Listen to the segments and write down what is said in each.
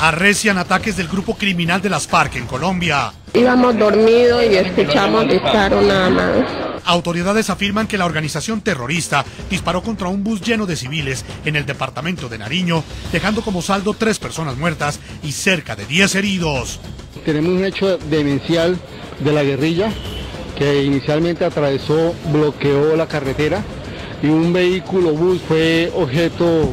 Arrecian ataques del grupo criminal de las FARC en Colombia. Íbamos dormidos y escuchamos disparos nada más. Autoridades afirman que la organización terrorista disparó contra un bus lleno de civiles en el departamento de Nariño, dejando como saldo 3 personas muertas y cerca de 10 heridos. Tenemos un hecho demencial de la guerrilla que inicialmente bloqueó la carretera y un vehículo bus fue objeto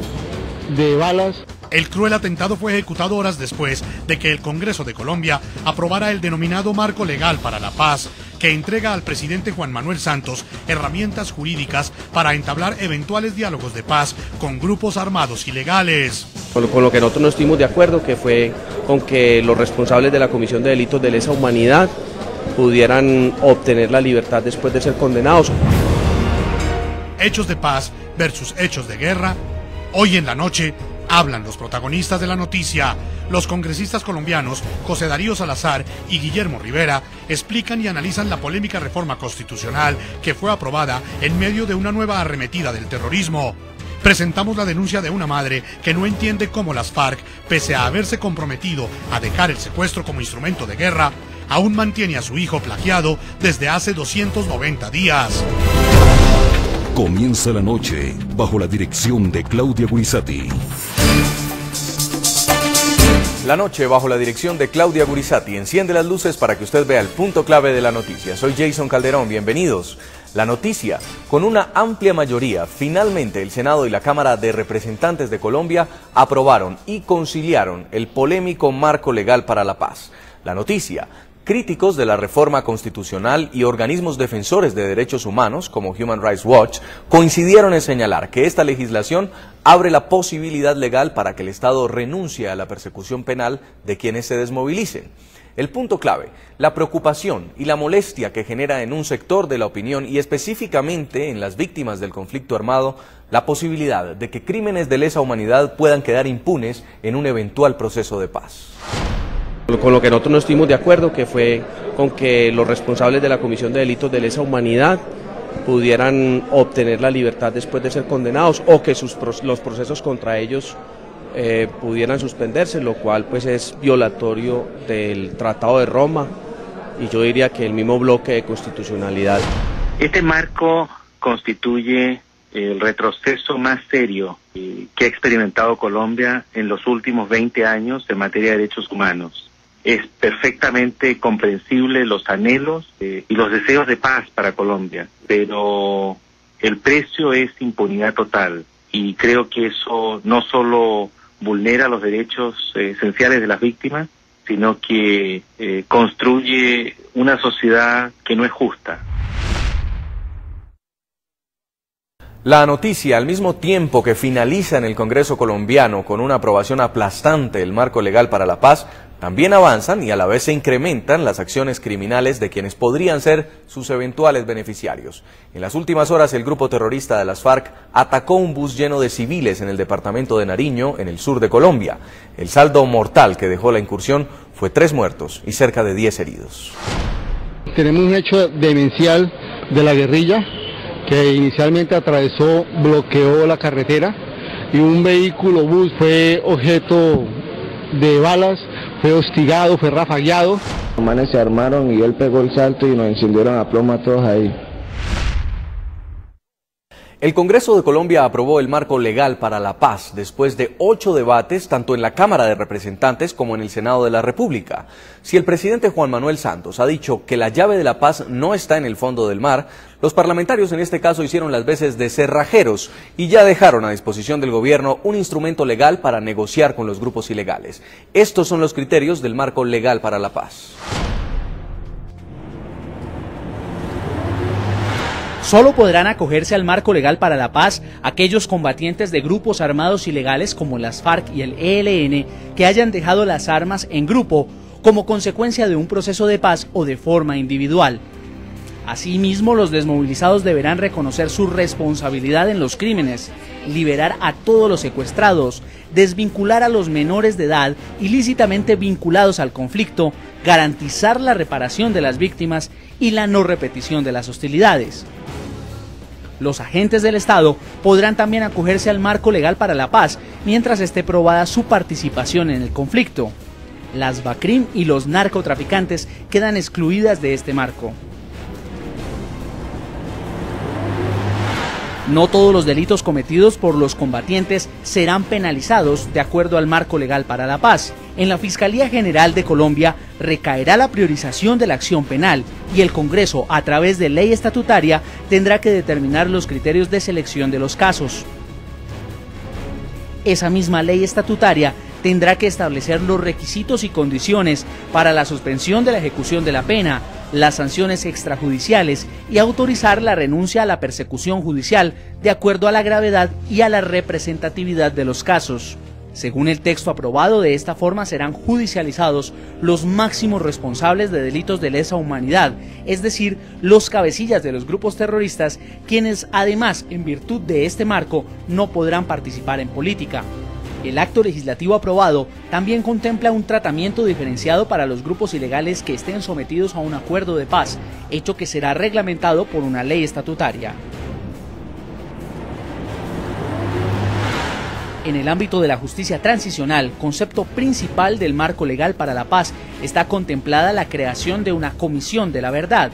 de balas. El cruel atentado fue ejecutado horas después de que el Congreso de Colombia aprobara el denominado Marco Legal para la Paz, que entrega al presidente Juan Manuel Santos herramientas jurídicas para entablar eventuales diálogos de paz con grupos armados ilegales. Con lo que nosotros no estuvimos de acuerdo, que fue con que los responsables de la Comisión de Delitos de Lesa Humanidad pudieran obtener la libertad después de ser condenados. Hechos de paz versus hechos de guerra. Hoy en la noche hablan los protagonistas de la noticia. Los congresistas colombianos José Darío Salazar y Guillermo Rivera explican y analizan la polémica reforma constitucional que fue aprobada en medio de una nueva arremetida del terrorismo. Presentamos la denuncia de una madre que no entiende cómo las FARC, pese a haberse comprometido a dejar el secuestro como instrumento de guerra, aún mantiene a su hijo plagiado desde hace 290 días. Comienza la noche bajo la dirección de Claudia Gurizati. La noche bajo la dirección de Claudia Gurizati enciende las luces para que usted vea el punto clave de la noticia. Soy Jason Calderón, bienvenidos. La noticia: con una amplia mayoría, finalmente el Senado y la Cámara de Representantes de Colombia aprobaron y conciliaron el polémico Marco Legal para la Paz. La noticia: críticos de la reforma constitucional y organismos defensores de derechos humanos, como Human Rights Watch, coincidieron en señalar que esta legislación abre la posibilidad legal para que el Estado renuncie a la persecución penal de quienes se desmovilicen. El punto clave: la preocupación y la molestia que genera en un sector de la opinión y específicamente en las víctimas del conflicto armado la posibilidad de que crímenes de lesa humanidad puedan quedar impunes en un eventual proceso de paz. Con lo que nosotros no estuvimos de acuerdo, que fue con que los responsables de la Comisión de Delitos de Lesa Humanidad pudieran obtener la libertad después de ser condenados o que los procesos contra ellos pudieran suspenderse, lo cual pues es violatorio del Tratado de Roma y yo diría que el mismo bloque de constitucionalidad. Este marco constituye el retroceso más serio que ha experimentado Colombia en los últimos 20 años en materia de derechos humanos. Es perfectamente comprensible los anhelos y los deseos de paz para Colombia, pero el precio es impunidad total y creo que eso no solo vulnera los derechos esenciales de las víctimas, sino que construye una sociedad que no es justa. La noticia: al mismo tiempo que finaliza en el Congreso colombiano con una aprobación aplastante del Marco Legal para la Paz, también avanzan y a la vez se incrementan las acciones criminales de quienes podrían ser sus eventuales beneficiarios. En las últimas horas, el grupo terrorista de las FARC atacó un bus lleno de civiles en el departamento de Nariño, en el sur de Colombia. El saldo mortal que dejó la incursión fue 3 muertos y cerca de 10 heridos. Tenemos un hecho demencial de la guerrilla que inicialmente bloqueó la carretera y un vehículo bus fue objeto de balas, fue hostigado, fue rafagueado. Los manes se armaron y él pegó el salto y nos encendieron a plomo a todos ahí. El Congreso de Colombia aprobó el Marco Legal para la Paz después de 8 debates tanto en la Cámara de Representantes como en el Senado de la República. Si el presidente Juan Manuel Santos ha dicho que la llave de la paz no está en el fondo del mar, los parlamentarios en este caso hicieron las veces de cerrajeros y ya dejaron a disposición del gobierno un instrumento legal para negociar con los grupos ilegales. Estos son los criterios del Marco Legal para la Paz. Solo podrán acogerse al Marco Legal para la Paz aquellos combatientes de grupos armados ilegales como las FARC y el ELN que hayan dejado las armas en grupo como consecuencia de un proceso de paz o de forma individual. Asimismo, los desmovilizados deberán reconocer su responsabilidad en los crímenes, liberar a todos los secuestrados, desvincular a los menores de edad ilícitamente vinculados al conflicto, garantizar la reparación de las víctimas y la no repetición de las hostilidades. Los agentes del Estado podrán también acogerse al marco legal para la paz mientras esté probada su participación en el conflicto. Las BACRIM y los narcotraficantes quedan excluidas de este marco. No todos los delitos cometidos por los combatientes serán penalizados de acuerdo al marco legal para la paz. En la Fiscalía General de Colombia recaerá la priorización de la acción penal y el Congreso, a través de ley estatutaria, tendrá que determinar los criterios de selección de los casos. Esa misma ley estatutaria tendrá que establecer los requisitos y condiciones para la suspensión de la ejecución de la pena, las sanciones extrajudiciales y autorizar la renuncia a la persecución judicial de acuerdo a la gravedad y a la representatividad de los casos. Según el texto aprobado, de esta forma serán judicializados los máximos responsables de delitos de lesa humanidad, es decir, los cabecillas de los grupos terroristas, quienes además, en virtud de este marco, no podrán participar en política. El acto legislativo aprobado también contempla un tratamiento diferenciado para los grupos ilegales que estén sometidos a un acuerdo de paz, hecho que será reglamentado por una ley estatutaria. En el ámbito de la justicia transicional, concepto principal del marco legal para la paz, está contemplada la creación de una comisión de la verdad.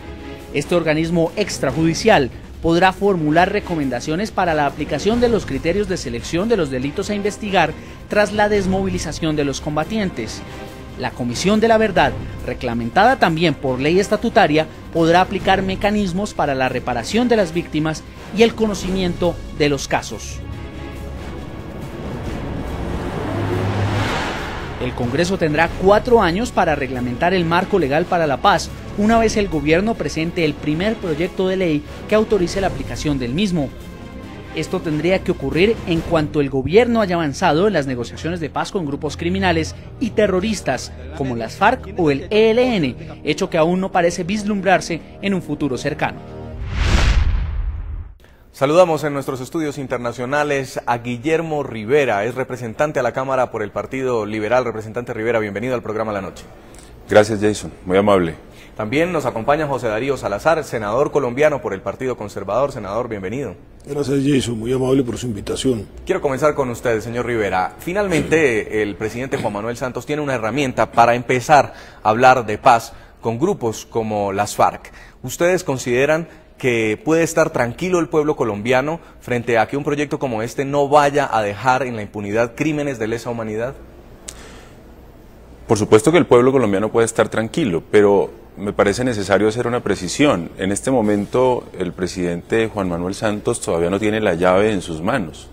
Este organismo extrajudicial podrá formular recomendaciones para la aplicación de los criterios de selección de los delitos a investigar tras la desmovilización de los combatientes. La Comisión de la Verdad, reglamentada también por ley estatutaria, podrá aplicar mecanismos para la reparación de las víctimas y el conocimiento de los casos. El Congreso tendrá 4 años para reglamentar el marco legal para la paz, una vez el gobierno presente el primer proyecto de ley que autorice la aplicación del mismo. Esto tendría que ocurrir en cuanto el gobierno haya avanzado en las negociaciones de paz con grupos criminales y terroristas como las FARC o el ELN, hecho que aún no parece vislumbrarse en un futuro cercano. Saludamos en nuestros estudios internacionales a Guillermo Rivera, es representante a la Cámara por el Partido Liberal. Representante Rivera, bienvenido al programa La Noche. Gracias, Jason, muy amable. También nos acompaña José Darío Salazar, senador colombiano por el Partido Conservador. Senador, bienvenido. Gracias, Jason, muy amable por su invitación. Quiero comenzar con usted, señor Rivera. Finalmente, el presidente Juan Manuel Santos tiene una herramienta para empezar a hablar de paz con grupos como las FARC. ¿Ustedes consideran que puede estar tranquilo el pueblo colombiano frente a que un proyecto como este no vaya a dejar en la impunidad crímenes de lesa humanidad? Por supuesto que el pueblo colombiano puede estar tranquilo, pero me parece necesario hacer una precisión. En este momento el presidente Juan Manuel Santos todavía no tiene la llave en sus manos.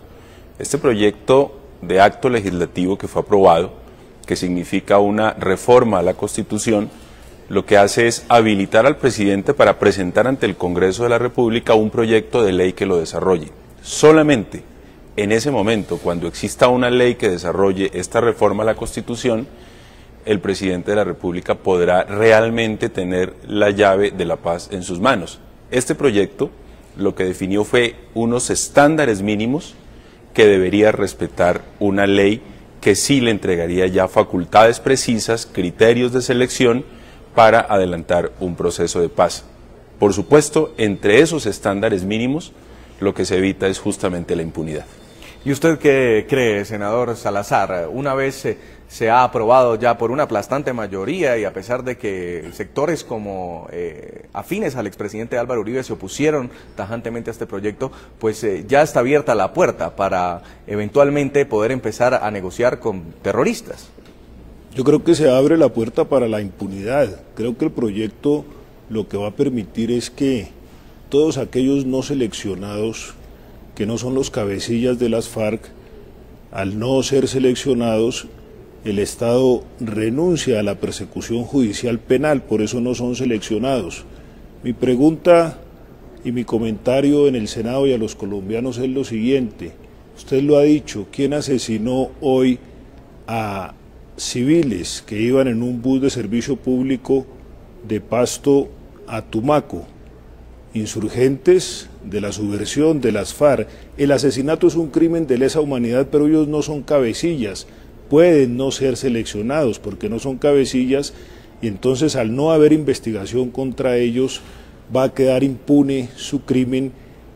Este proyecto de acto legislativo que fue aprobado, que significa una reforma a la Constitución, lo que hace es habilitar al presidente para presentar ante el Congreso de la República un proyecto de ley que lo desarrolle. Solamente en ese momento, cuando exista una ley que desarrolle esta reforma a la Constitución, el presidente de la República podrá realmente tener la llave de la paz en sus manos. Este proyecto lo que definió fue unos estándares mínimos que debería respetar una ley que sí le entregaría ya facultades precisas, criterios de selección para adelantar un proceso de paz. Por supuesto, entre esos estándares mínimos, lo que se evita es justamente la impunidad. ¿Y usted qué cree, senador Salazar? Una vez se ha aprobado ya por una aplastante mayoría y a pesar de que sectores como afines al expresidente Álvaro Uribe se opusieron tajantemente a este proyecto, pues ya está abierta la puerta para eventualmente poder empezar a negociar con terroristas. Yo creo que se abre la puerta para la impunidad. Creo que el proyecto lo que va a permitir es que todos aquellos no seleccionados, que no son los cabecillas de las FARC, al no ser seleccionados, el Estado renuncia a la persecución judicial penal, por eso no son seleccionados. Mi pregunta y mi comentario en el Senado y a los colombianos es lo siguiente. Usted lo ha dicho, ¿quién asesinó hoy a civiles que iban en un bus de servicio público de Pasto a Tumaco? Insurgentes de la subversión de las FARC. El asesinato es un crimen de lesa humanidad, pero ellos no son cabecillas, pueden no ser seleccionados porque no son cabecillas, y entonces al no haber investigación contra ellos va a quedar impune su crimen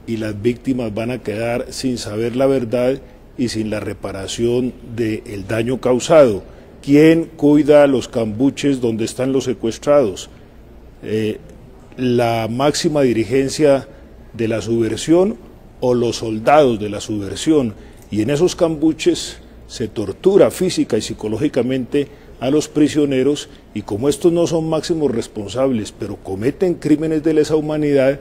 y las víctimas van a quedar sin saber la verdad y sin la reparación del daño causado. ¿Quién cuida los cambuches donde están los secuestrados? ¿La máxima dirigencia de la subversión o los soldados de la subversión? Y en esos cambuches se tortura física y psicológicamente a los prisioneros, y como estos no son máximos responsables, pero cometen crímenes de lesa humanidad,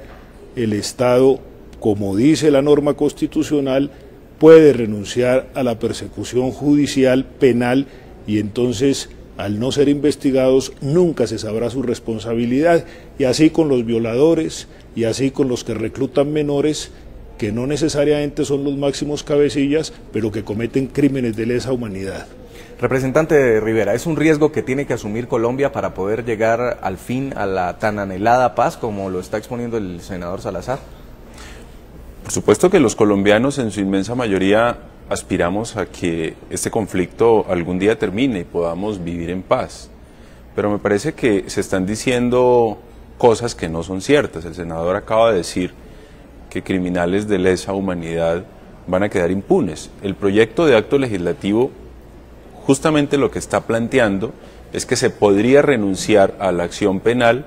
el Estado, como dice la norma constitucional, puede renunciar a la persecución judicial penal, y entonces, al no ser investigados, nunca se sabrá su responsabilidad, y así con los violadores, y así con los que reclutan menores, que no necesariamente son los máximos cabecillas, pero que cometen crímenes de lesa humanidad. Representante Rivera, ¿es un riesgo que tiene que asumir Colombia para poder llegar al fin a la tan anhelada paz como lo está exponiendo el senador Salazar? Por supuesto que los colombianos en su inmensa mayoría aspiramos a que este conflicto algún día termine y podamos vivir en paz, pero me parece que se están diciendo cosas que no son ciertas. El senador acaba de decir que criminales de lesa humanidad van a quedar impunes. El proyecto de acto legislativo justamente lo que está planteando es que se podría renunciar a la acción penal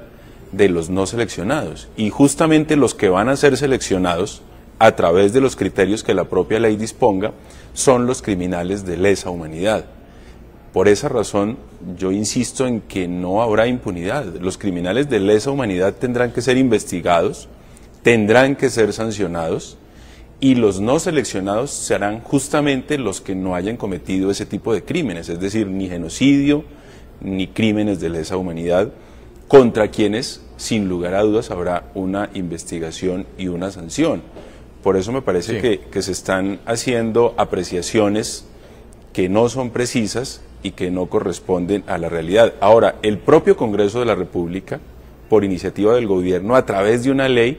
de los no seleccionados, y justamente los que van a ser seleccionados a través de los criterios que la propia ley disponga son los criminales de lesa humanidad. Por esa razón yo insisto en que no habrá impunidad. Los criminales de lesa humanidad tendrán que ser investigados, tendrán que ser sancionados, y los no seleccionados serán justamente los que no hayan cometido ese tipo de crímenes, es decir, ni genocidio, ni crímenes de lesa humanidad, contra quienes, sin lugar a dudas, habrá una investigación y una sanción. Por eso me parece que se están haciendo apreciaciones que no son precisas y que no corresponden a la realidad. Ahora, el propio Congreso de la República, por iniciativa del gobierno, a través de una ley,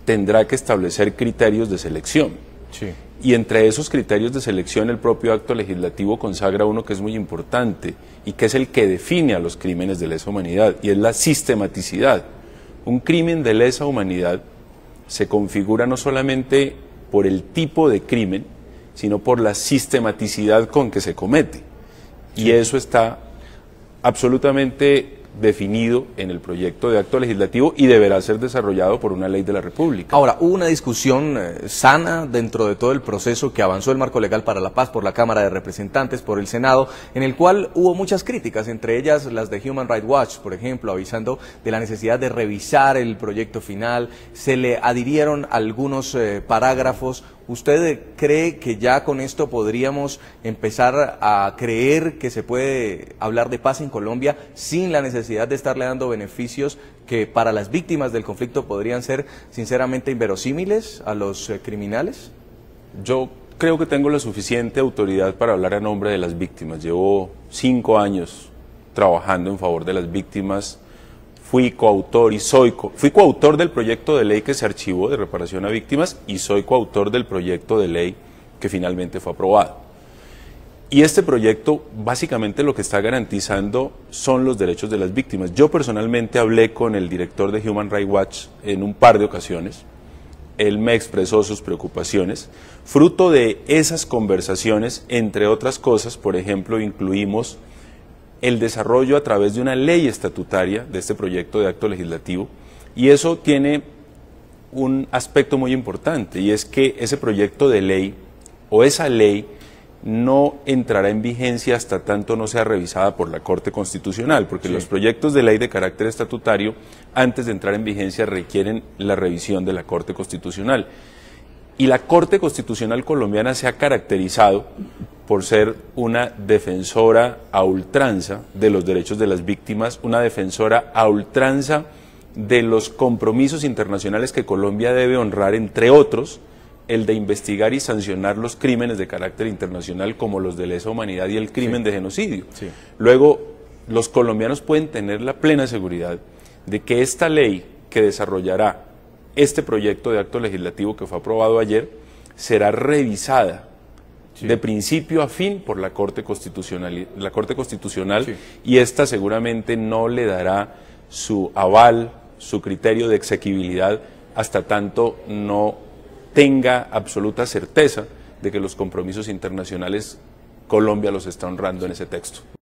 tendrá que establecer criterios de selección. Sí. Y entre esos criterios de selección el propio acto legislativo consagra uno que es muy importante y que es el que define a los crímenes de lesa humanidad, y es la sistematicidad. Un crimen de lesa humanidad se configura no solamente por el tipo de crimen, sino por la sistematicidad con que se comete. Y eso está absolutamente definido en el proyecto de acto legislativo y deberá ser desarrollado por una ley de la República. Ahora, hubo una discusión sana dentro de todo el proceso que avanzó el marco legal para la paz por la Cámara de Representantes, por el Senado, en el cual hubo muchas críticas, entre ellas las de Human Rights Watch, por ejemplo, avisando de la necesidad de revisar el proyecto final. Se le adhirieron algunos parágrafos. ¿Usted cree que ya con esto podríamos empezar a creer que se puede hablar de paz en Colombia sin la necesidad de estarle dando beneficios que para las víctimas del conflicto podrían ser sinceramente inverosímiles a los criminales? Yo creo que tengo la suficiente autoridad para hablar a nombre de las víctimas. Llevo 5 años trabajando en favor de las víctimas. Fui coautor del proyecto de ley que se archivó de reparación a víctimas, y soy coautor del proyecto de ley que finalmente fue aprobado. Y este proyecto básicamente lo que está garantizando son los derechos de las víctimas. Yo personalmente hablé con el director de Human Rights Watch en un par de ocasiones. Él me expresó sus preocupaciones. Fruto de esas conversaciones, entre otras cosas, por ejemplo, incluimos el desarrollo a través de una ley estatutaria de este proyecto de acto legislativo, y eso tiene un aspecto muy importante, y es que ese proyecto de ley o esa ley no entrará en vigencia hasta tanto no sea revisada por la Corte Constitucional, porque los proyectos de ley de carácter estatutario, antes de entrar en vigencia, requieren la revisión de la Corte Constitucional. Y la Corte Constitucional colombiana se ha caracterizado por ser una defensora a ultranza de los derechos de las víctimas, una defensora a ultranza de los compromisos internacionales que Colombia debe honrar, entre otros, el de investigar y sancionar los crímenes de carácter internacional como los de lesa humanidad y el crimen de genocidio. Luego, los colombianos pueden tener la plena seguridad de que esta ley que desarrollará este proyecto de acto legislativo que fue aprobado ayer será revisada de principio a fin por la Corte Constitucional, y esta seguramente no le dará su aval, su criterio de exequibilidad hasta tanto no tenga absoluta certeza de que los compromisos internacionales Colombia los está honrando en ese texto.